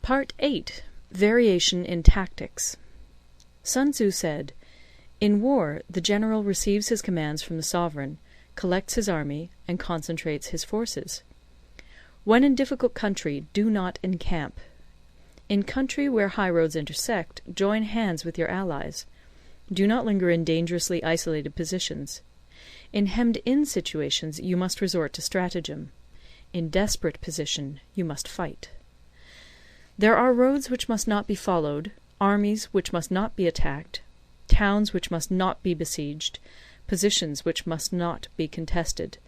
Part 8. Variation in Tactics. Sun Tzu said, "In war the general receives his commands from the sovereign, collects his army, and concentrates his forces. When in difficult country, do not encamp. In country where high roads intersect, join hands with your allies. Do not linger in dangerously isolated positions. In hemmed-in situations you must resort to stratagem. In desperate position you must fight. There are roads which must not be followed, armies which must not be attacked, towns which must not be besieged, positions which must not be contested,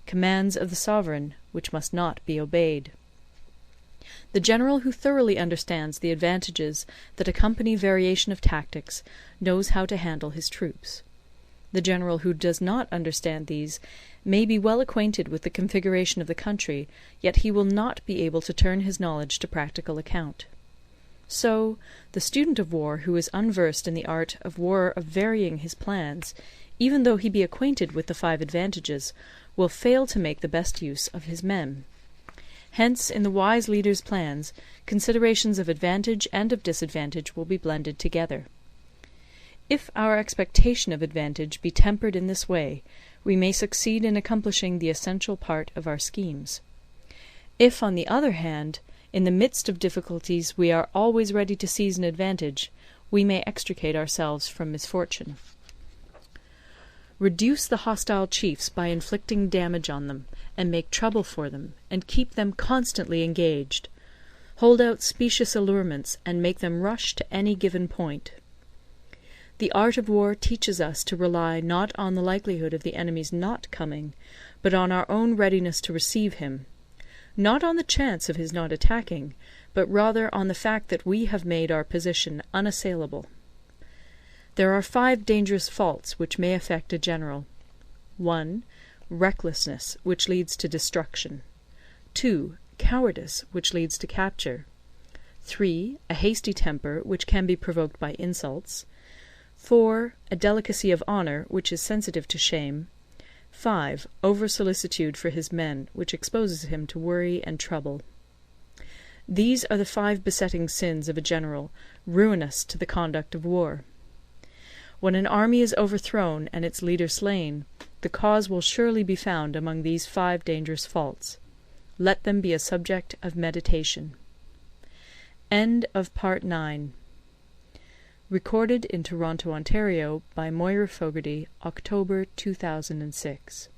commands of the sovereign which must not be obeyed." The general who thoroughly understands the advantages that accompany variation of tactics knows how to handle his troops. The general who does not understand these may be well acquainted with the configuration of the country, yet he will not be able to turn his knowledge to practical account. So, the student of war who is unversed in the art of war of varying his plans, even though he be acquainted with the 5 advantages, will fail to make the best use of his men. Hence, in the wise leader's plans, considerations of advantage and of disadvantage will be blended together. If our expectation of advantage be tempered in this way, we may succeed in accomplishing the essential part of our schemes. If, on the other hand, in the midst of difficulties we are always ready to seize an advantage, we may extricate ourselves from misfortune. Reduce the hostile chiefs by inflicting damage on them, and make trouble for them, and keep them constantly engaged. Hold out specious allurements, and make them rush to any given point. The art of war teaches us to rely not on the likelihood of the enemy's not coming, but on our own readiness to receive him; not on the chance of his not attacking, but rather on the fact that we have made our position unassailable. There are 5 dangerous faults which may affect a general. 1. Recklessness, which leads to destruction. 2. Cowardice, which leads to capture. 3. A hasty temper, which can be provoked by insults. 4. A delicacy of honour, which is sensitive to shame. 5. Over-solicitude for his men, which exposes him to worry and trouble. These are the 5 besetting sins of a general, ruinous to the conduct of war. When an army is overthrown and its leader slain, the cause will surely be found among these 5 dangerous faults. Let them be a subject of meditation. End of Part 9. Recorded in Toronto, Ontario by Moira Fogarty, October 2006.